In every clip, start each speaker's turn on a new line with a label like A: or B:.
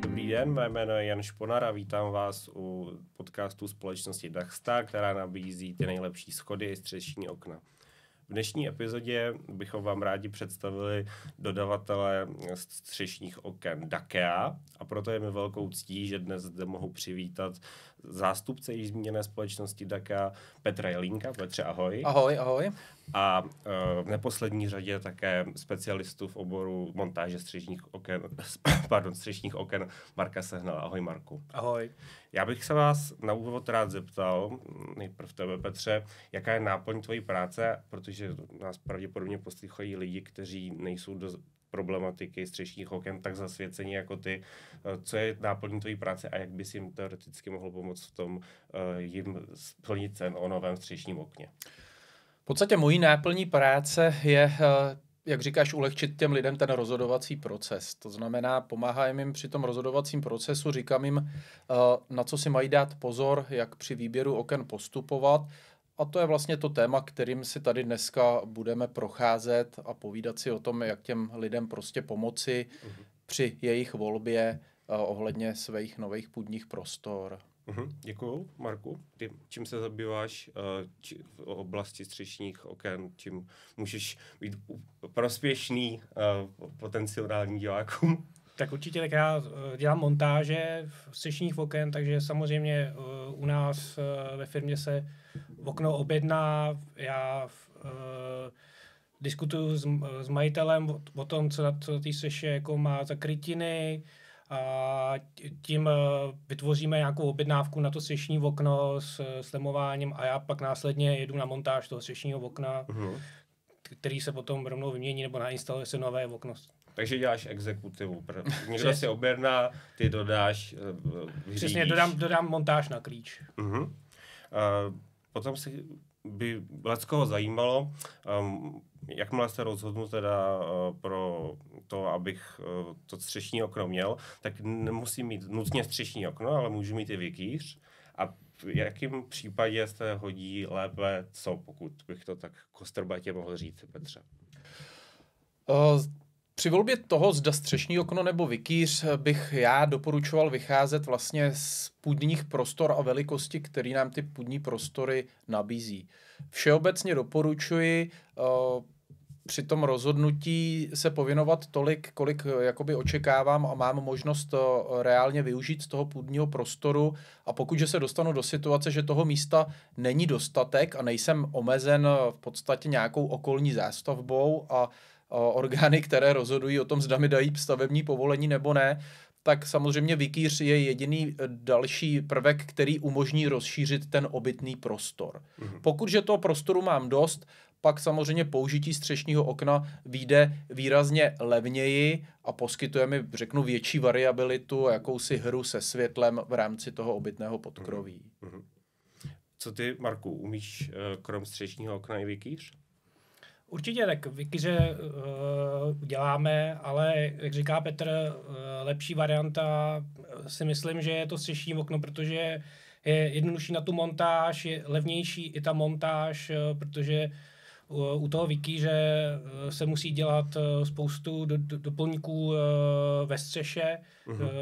A: Dobrý den, mé jméno je Jan Šponar a vítám vás u podcastu společnosti Dachstar, která nabízí ty nejlepší schody i střešní okna. V dnešní epizodě bychom vám rádi představili dodavatele střešních oken Dakea a proto je mi velkou ctí, že dnes zde mohu přivítat zástupce již zmíněné společnosti Dakea Petra Jelínka. Petře, ahoj.
B: Ahoj, ahoj.
A: A v neposlední řadě také specialistu v oboru montáže střešních oken Marka Sehnala. Ahoj, Marku.
B: Ahoj.
A: Já bych se vás na úvod rád zeptal, nejprve tebe, Petře, jaká je náplň tvojí práce, protože nás pravděpodobně poslouchají lidi, kteří nejsou do problematiky střešních oken tak zasvěcení jako ty. Co je náplň tvojí práce a jak bys jim teoreticky mohl pomoct v tom jim splnit sen o novém střešním okně?
B: V podstatě mojí náplní práce je, jak říkáš, ulehčit těm lidem ten rozhodovací proces. To znamená, pomáhám jim při tom rozhodovacím procesu, říkám jim, na co si mají dát pozor, jak při výběru oken postupovat. A to je vlastně to téma, kterým si tady dneska budeme procházet a povídat si o tom, jak těm lidem prostě pomoci při jejich volbě ohledně svých nových půdních prostor.
A: Děkuju, Marku. Ty, čím se zabýváš v oblasti střešních oken, čím můžeš být prospěšný potenciálním divákům?
C: Tak určitě, tak já dělám montáže střešních oken, takže samozřejmě u nás ve firmě se okno objedná, já diskutuju s majitelem o tom, co na té střeše jako má za krytiny, a tím vytvoříme nějakou objednávku na to střešní okno s lemováním a já pak následně jedu na montáž toho střešního okna, který se potom rovnou vymění nebo nainstaluje se nové okno.
A: Takže děláš exekutivu. Někdo si objedná, ty dodáš, vyřídíš.
C: Přesně, dodám montáž na klíč.
A: Potom by leckoho zajímalo, jakmile se rozhodnu teda pro to, abych to střešní okno měl, tak nemusím mít nutně střešní okno, ale můžu mít i wikýř. A v jakém případě se hodí lépe co, pokud bych to tak kostrbatě mohl říct, Petře?
B: Při volbě toho, zda střešní okno nebo wikýř, bych já doporučoval vycházet vlastně z půdních prostor a velikosti, které nám ty půdní prostory nabízí. Všeobecně doporučuji při tom rozhodnutí se pověnovat tolik, kolik jakoby očekávám a mám možnost reálně využít z toho půdního prostoru, a pokud se dostanu do situace, že toho místa není dostatek a nejsem omezen v podstatě nějakou okolní zástavbou a orgány, které rozhodují o tom, zda mi dají stavební povolení nebo ne, tak samozřejmě wikýř je jediný další prvek, který umožní rozšířit ten obytný prostor. Pokud toho prostoru mám dost, pak samozřejmě použití střešního okna vyjde výrazně levněji a poskytuje mi, řeknu, větší variabilitu a jakousi hru se světlem v rámci toho obytného podkroví.
A: Co ty, Marku, umíš krom střešního okna i wikýř?
C: Určitě, tak wikýře děláme, ale jak říká Petr, lepší varianta si myslím, že je to střešní okno, protože je jednodušší na tu montáž, je levnější i ta montáž, protože u toho wikýře se musí dělat spoustu doplňků ve střeše,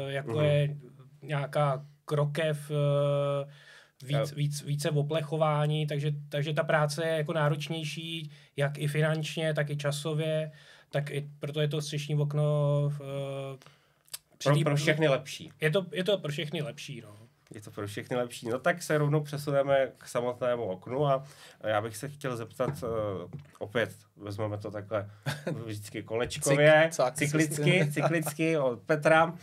C: jako je nějaká krokev, více oplechování, takže ta práce je jako náročnější, jak i finančně, tak i časově, tak i proto je to střešní okno
A: pro všechny lepší.
C: Je to pro všechny lepší, no.
A: Je to pro všechny lepší. No tak se rovnou přesuneme k samotnému oknu a já bych se chtěl zeptat, opět vezmeme to takhle vždycky kolečkově, cyklicky od Petra.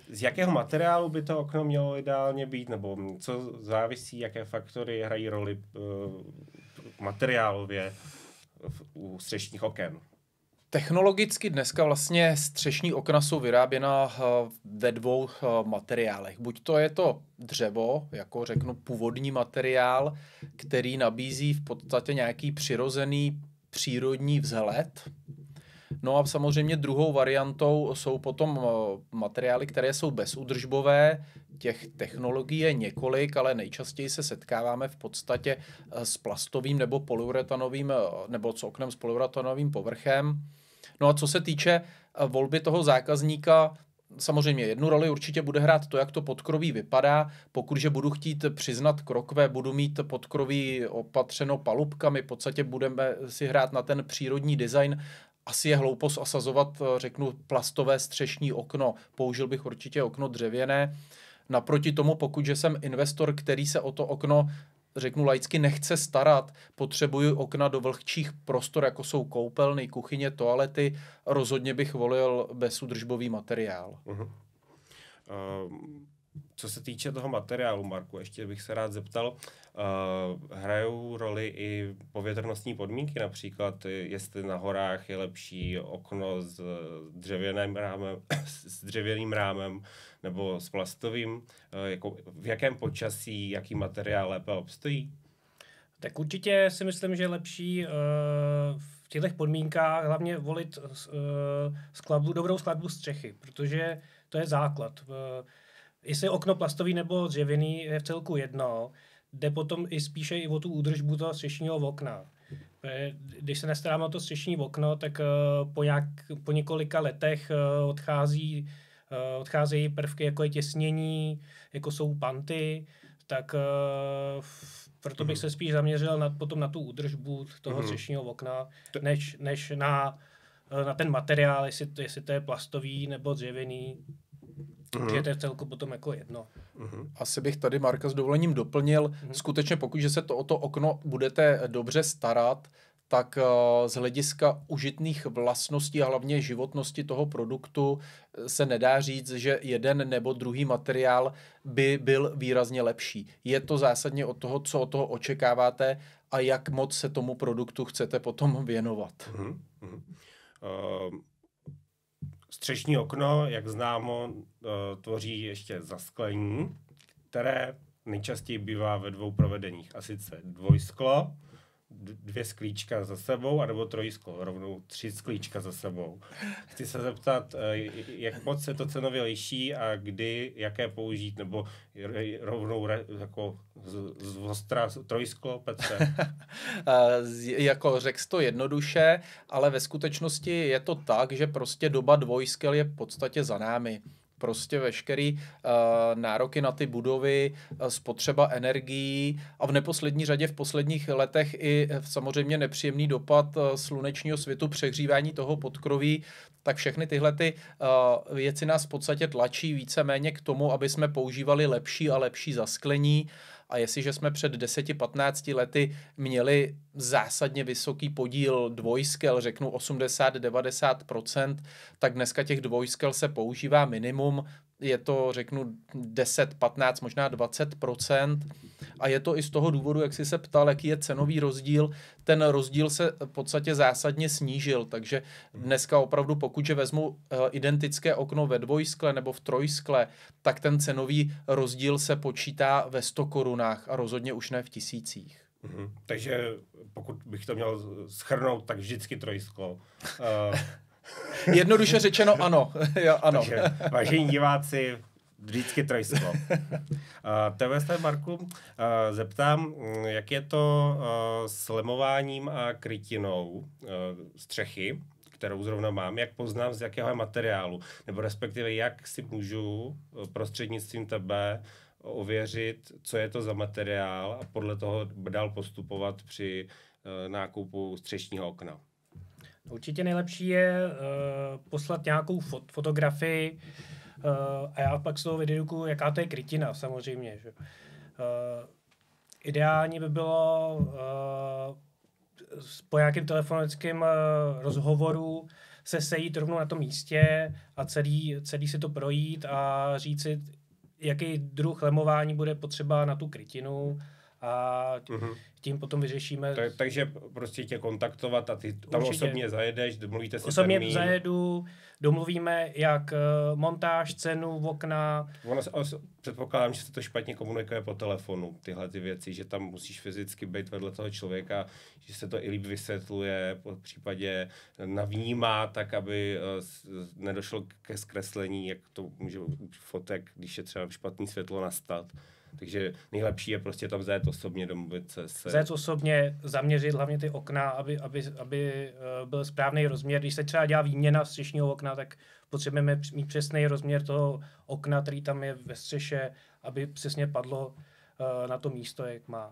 A: Z jakého materiálu by to okno mělo ideálně být, nebo co závisí, jaké faktory hrají roli materiálově u střešních oken?
B: Technologicky dneska vlastně střešní okna jsou vyráběna ve dvou materiálech. Buď to je to dřevo, jako řeknu původní materiál, který nabízí v podstatě nějaký přirozený přírodní vzhled. No a samozřejmě druhou variantou jsou potom materiály, které jsou bezúdržbové, těch technologií je několik, ale nejčastěji se setkáváme v podstatě s plastovým nebo polyuretanovým, nebo s oknem s polyuretanovým povrchem. No a co se týče volby toho zákazníka, samozřejmě jednu roli určitě bude hrát to, jak to podkroví vypadá. Pokud budu chtít přiznat krokve, budu mít podkroví opatřeno palubkami, v podstatě budeme si hrát na ten přírodní design. Asi je hloupost asazovat, řeknu, plastové střešní okno. Použil bych určitě okno dřevěné. Naproti tomu, pokud jsem investor, který se o to okno, řeknu laicky, nechce starat, potřebuju okna do vlhčích prostor, jako jsou koupelny, kuchyně, toalety, rozhodně bych volil bezúdržbový materiál.
A: Uh-huh. Co se týče toho materiálu, Marku, ještě bych se rád zeptal, hrajou roli i povětrnostní podmínky, například jestli na horách je lepší okno s dřevěným rámem nebo s plastovým, jako v jakém počasí, jaký materiál lépe obstojí?
C: Tak určitě si myslím, že je lepší v těchto podmínkách hlavně volit dobrou skladbu střechy, protože to je základ. Jestli je okno plastový nebo dřevěný, je v celku jedno, jde potom i spíše i o tu údržbu toho střešního okna. Když se nestaráme o to střešní okno, tak po několika letech odcházejí prvky, jako je těsnění, jako jsou panty, tak proto bych se spíš zaměřil potom na tu údržbu toho střešního okna, než na ten materiál, jestli to je plastový nebo dřevěný. Takže to je celku potom jako jedno.
B: Asi bych tady Marka s dovolením doplnil. Skutečně pokud se o to okno budete dobře starat, tak z hlediska užitných vlastností a hlavně životnosti toho produktu se nedá říct, že jeden nebo druhý materiál by byl výrazně lepší. Je to zásadně od toho, co od toho očekáváte a jak moc se tomu produktu chcete potom věnovat.
A: Střešní okno, jak známo, tvoří ještě zasklení, které nejčastěji bývá ve dvou provedeních. A sice dvojsklo, 2 sklíčka za sebou, anebo trojsklo, rovnou 3 sklíčka za sebou. Chci se zeptat, jak moc se to cenově liší a kdy, jaké použít, nebo rovnou jako z ostra trojsklo, Petře?
B: Jako řekl to jednoduše, ale ve skutečnosti je to tak, že prostě doba dvojskel je v podstatě za námi. Prostě veškerý nároky na ty budovy, spotřeba energií a v neposlední řadě v posledních letech i samozřejmě nepříjemný dopad slunečního svitu, přehřívání toho podkroví, tak všechny tyhle ty věci nás v podstatě tlačí víceméně k tomu, aby jsme používali lepší a lepší zasklení. A jestliže jsme před 10-15 lety měli zásadně vysoký podíl dvojskel, řeknu 80-90%, tak dneska těch dvojskel se používá minimum. Je to, řeknu, 10, 15, možná 20%. A je to i z toho důvodu, jak jsi se ptal, jaký je cenový rozdíl. Ten rozdíl se v podstatě zásadně snížil, takže dneska opravdu, pokud vezmu identické okno ve dvojskle nebo v trojskle, tak ten cenový rozdíl se počítá ve 100 korunách a rozhodně už ne v tisících.
A: Takže pokud bych to měl shrnout, tak vždycky trojsklo.
B: Jednoduše řečeno ano. Ano.
A: Takže, vážení diváci, vždycky trojsklo. Tebe se, Marku, zeptám, jak je to s lemováním a krytinou střechy, kterou zrovna mám, jak poznám, z jakého je materiálu, nebo respektive jak si můžu prostřednictvím tebe ověřit, co je to za materiál a podle toho dál postupovat při nákupu střešního okna.
C: Určitě nejlepší je poslat nějakou fotografii a já pak z toho vydedukuju, jaká to je krytina samozřejmě. Že? Ideální by bylo po nějakém telefonickém rozhovoru se sejít rovnou na tom místě a celý si to projít a říct si, jaký druh lemování bude potřeba na tu krytinu a tím potom vyřešíme.
A: Takže prostě tě kontaktovat a ty tam
C: Určitě.
A: osobně zajedeš, domluvíte si
C: Osobně
A: termín.
C: zajedu, domluvíme jak montáž, cenu, okna.
A: Předpokládám, že se to špatně komunikuje po telefonu, tyhle ty věci, že tam musíš fyzicky být vedle toho člověka, že se to i líp vysvětluje, po případě navnímá, tak aby nedošlo ke zkreslení, jak to může u fotek, když je třeba špatný světlo nastat. Takže nejlepší je prostě tam zajet osobně, domluvit se.
C: Zajet osobně, zaměřit hlavně ty okna, aby byl správný rozměr. Když se třeba dělá výměna střešního okna, tak potřebujeme mít přesný rozměr toho okna, který tam je ve střeše, aby přesně padlo na to místo, jak má.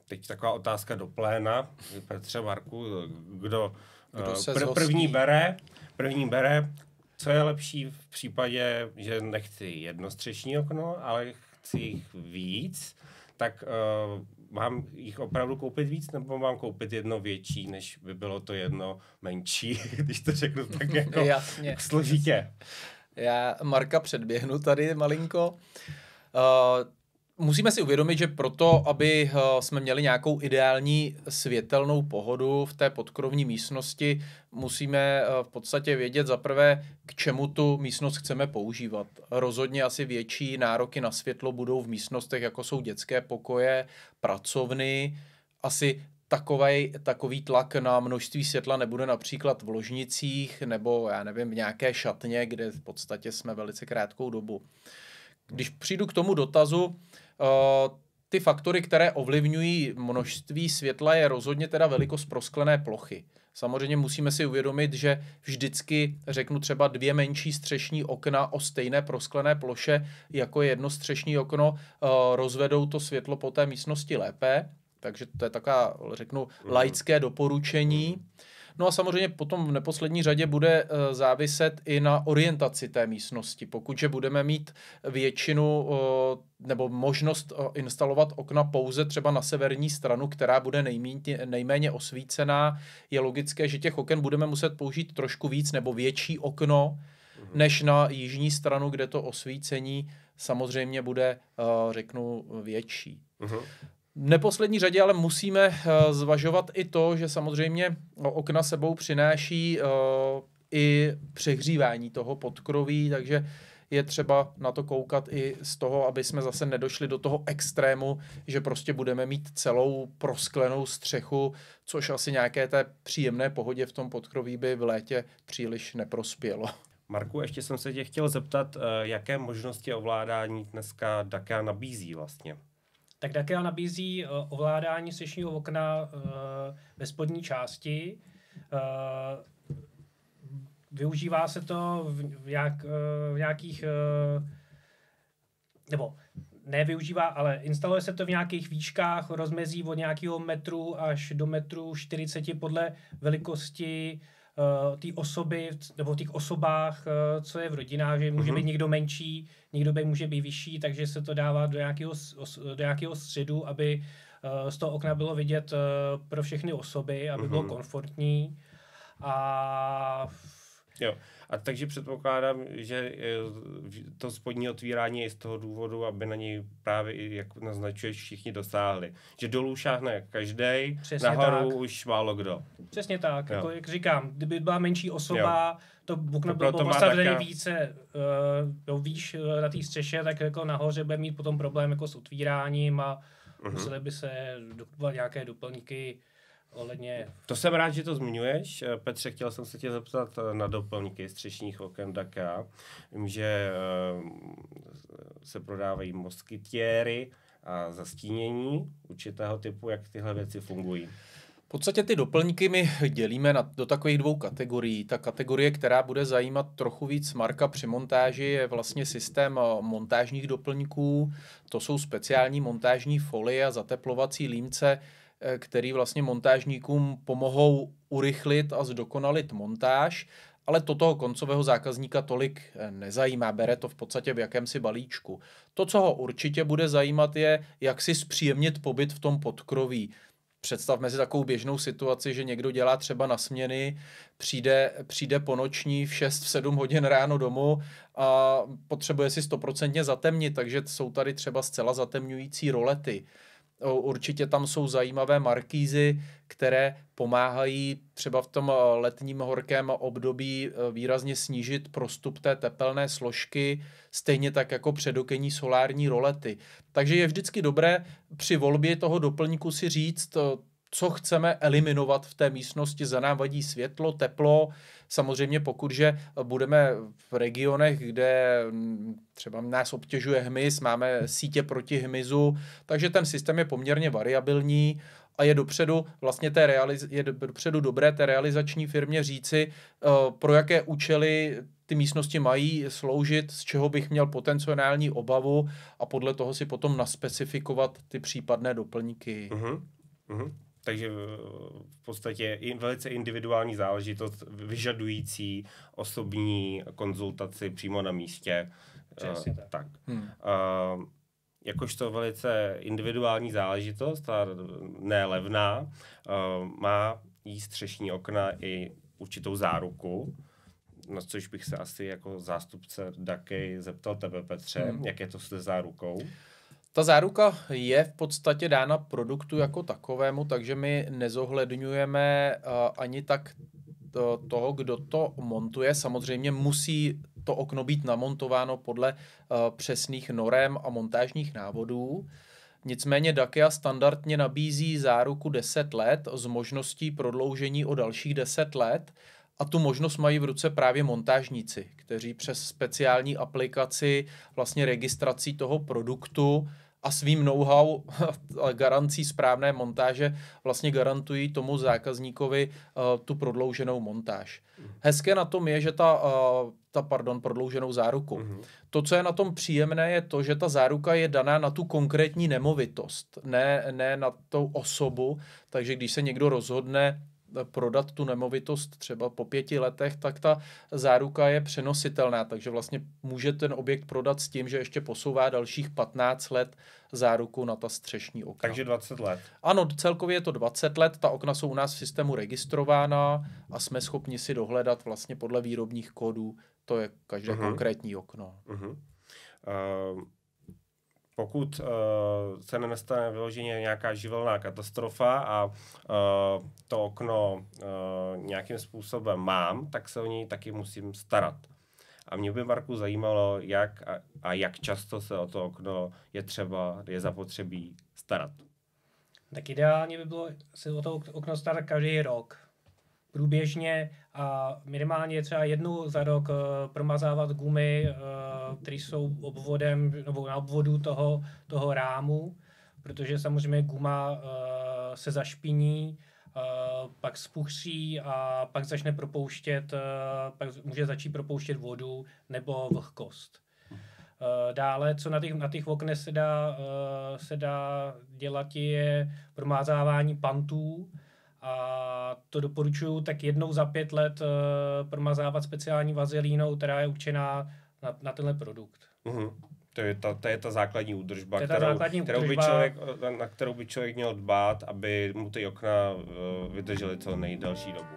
A: Teď taková otázka do pléna. Petře, Marku, kdo
B: se
A: první bere, co je lepší v případě, že nechci jedno střešní okno, ale chci jich víc, tak mám jich opravdu koupit víc, nebo mám koupit jedno větší, než by bylo to jedno menší, když to řeknu tak jako složitě.
B: Já Marka předběhnu tady malinko. Musíme si uvědomit, že proto, aby jsme měli nějakou ideální světelnou pohodu v té podkrovní místnosti, musíme v podstatě vědět zaprvé, k čemu tu místnost chceme používat. Rozhodně asi větší nároky na světlo budou v místnostech, jako jsou dětské pokoje, pracovny. Asi takový tlak na množství světla nebude například v ložnicích nebo já nevím, v nějaké šatně, kde v podstatě jsme velice krátkou dobu. Když přijdu k tomu dotazu, ty faktory, které ovlivňují množství světla, je rozhodně teda velikost prosklené plochy. Samozřejmě musíme si uvědomit, že vždycky řeknu třeba 2 menší střešní okna o stejné prosklené ploše, jako je jedno střešní okno, rozvedou to světlo po té místnosti lépe. Takže to je taková, řeknu, laické doporučení. No a samozřejmě potom v neposlední řadě bude záviset i na orientaci té místnosti. Pokud budeme mít většinu nebo možnost instalovat okna pouze třeba na severní stranu, která bude nejméně osvícená, je logické, že těch oken budeme muset použít trošku víc nebo větší okno, než na jižní stranu, kde to osvícení samozřejmě bude, řeknu, větší. V neposlední řadě ale musíme zvažovat i to, že samozřejmě okna sebou přináší i přehřívání toho podkroví, takže je třeba na to koukat i z toho, aby jsme zase nedošli do toho extrému, že prostě budeme mít celou prosklenou střechu, což asi nějaké té příjemné pohodě v tom podkroví by v létě příliš neprospělo.
A: Marku, ještě jsem se tě chtěl zeptat, jaké možnosti ovládání dneska Dacia nabízí vlastně?
C: Tak Dacia nabízí ovládání střešního okna ve spodní části. Využívá se to v nějakých... nebo nevyužívá, ale instaluje se to v nějakých výškách rozmezí od nějakého metru až do metru 40 podle velikosti té osoby, nebo v těch osobách, co je v rodinách, že může být někdo menší, někdo může být vyšší, takže se to dává do nějakého středu, aby z toho okna bylo vidět pro všechny osoby, aby bylo komfortní.
A: A takže předpokládám, že to spodní otvírání je z toho důvodu, aby na něj právě, jak naznačuješ, všichni dosáhli. Že dolů šáhne každej, nahoru tak. Už málo kdo.
C: Přesně tak. Jako, jak říkám, kdyby byla menší osoba, to okno bylo postavené více výš na té střeše, tak jako nahoře bude mít potom problém jako s otvíráním a museli by se dokupovat nějaké doplňky. Ohledně...
A: To jsem rád, že to zmiňuješ. Petře, chtěl jsem se tě zeptat na doplňky střešních oken Dacia. Vím, že se prodávají moskytiéry a zastínění určitého typu, jak tyhle věci fungují.
B: V podstatě ty doplňky my dělíme do takových 2 kategorií. Ta kategorie, která bude zajímat trochu víc Marka při montáži, je vlastně systém montážních doplňků. To jsou speciální montážní folie a zateplovací límce, který vlastně montážníkům pomohou urychlit a zdokonalit montáž, ale to toho koncového zákazníka tolik nezajímá, bere to v podstatě v jakémsi balíčku. To, co ho určitě bude zajímat, je, jak si zpříjemnit pobyt v tom podkroví. Představme si takovou běžnou situaci, že někdo dělá třeba na směny, přijde po noční v 6-7 hodin ráno domů a potřebuje si 100% zatemnit, takže jsou tady třeba zcela zatemňující rolety. Určitě tam jsou zajímavé markízy, které pomáhají třeba v tom letním horkém období výrazně snížit prostup té tepelné složky, stejně tak jako předokenní solární rolety. Takže je vždycky dobré při volbě toho doplňku si říct, co chceme eliminovat v té místnosti. Za nám vadí světlo, teplo. Samozřejmě že budeme v regionech, kde třeba nás obtěžuje hmyz, máme sítě proti hmyzu, takže ten systém je poměrně variabilní a je dopředu dobré té realizační firmě říci, pro jaké účely ty místnosti mají sloužit, z čeho bych měl potenciální obavu a podle toho si potom naspecifikovat ty případné doplňky.
A: Takže v podstatě velice individuální záležitost, vyžadující osobní konzultaci přímo na místě. Tak. Jakožto velice individuální záležitost a ne levná, má jí střešní okna i určitou záruku, na což bych se asi jako zástupce DAKY zeptal tebe, Petře, jak je to s zárukou?
B: Ta záruka je v podstatě dána produktu jako takovému, takže my nezohledňujeme ani tak toho, kdo to montuje. Samozřejmě musí to okno být namontováno podle přesných norem a montážních návodů. Nicméně DAKYA standardně nabízí záruku 10 let s možností prodloužení o dalších 10 let. A tu možnost mají v ruce právě montážníci, kteří přes speciální aplikaci vlastně registrací toho produktu a svým know-how a garancí správné montáže vlastně garantují tomu zákazníkovi tu prodlouženou montáž. Hezké na tom je, že prodlouženou záruku. To, co je na tom příjemné, je to, že ta záruka je daná na tu konkrétní nemovitost, ne na tu osobu, takže když se někdo rozhodne prodat tu nemovitost třeba po 5 letech, tak ta záruka je přenositelná, takže vlastně může ten objekt prodat s tím, že ještě posouvá dalších 15 let záruku na ta střešní okna.
A: Takže 20 let.
B: Ano, celkově je to 20 let, ta okna jsou u nás v systému registrována a jsme schopni si dohledat vlastně podle výrobních kódů, to je každé konkrétní okno.
A: Pokud se nenastane vyloženě nějaká živelná katastrofa a to okno nějakým způsobem mám, tak se o něj taky musím starat. A mě by, Marku, zajímalo, jak často se o to okno je zapotřebí starat.
C: Tak ideálně by bylo se o to okno starat každý rok. Průběžně a minimálně třeba jednou za rok promazávat gumy, které jsou obvodem nebo na obvodu toho rámu, protože samozřejmě guma se zašpiní, pak spuchří a pak začne pak může začít propouštět vodu nebo vlhkost. Dále, co na těch oknech se dá dělat, je promazávání pantů. A to doporučuji tak jednou za 5 let promazávat speciální vazelínou, která je určená na tenhle produkt.
A: To je ta základní údržba, na kterou by člověk měl dbát, aby mu ty okna vydržely co nejdelší dobu.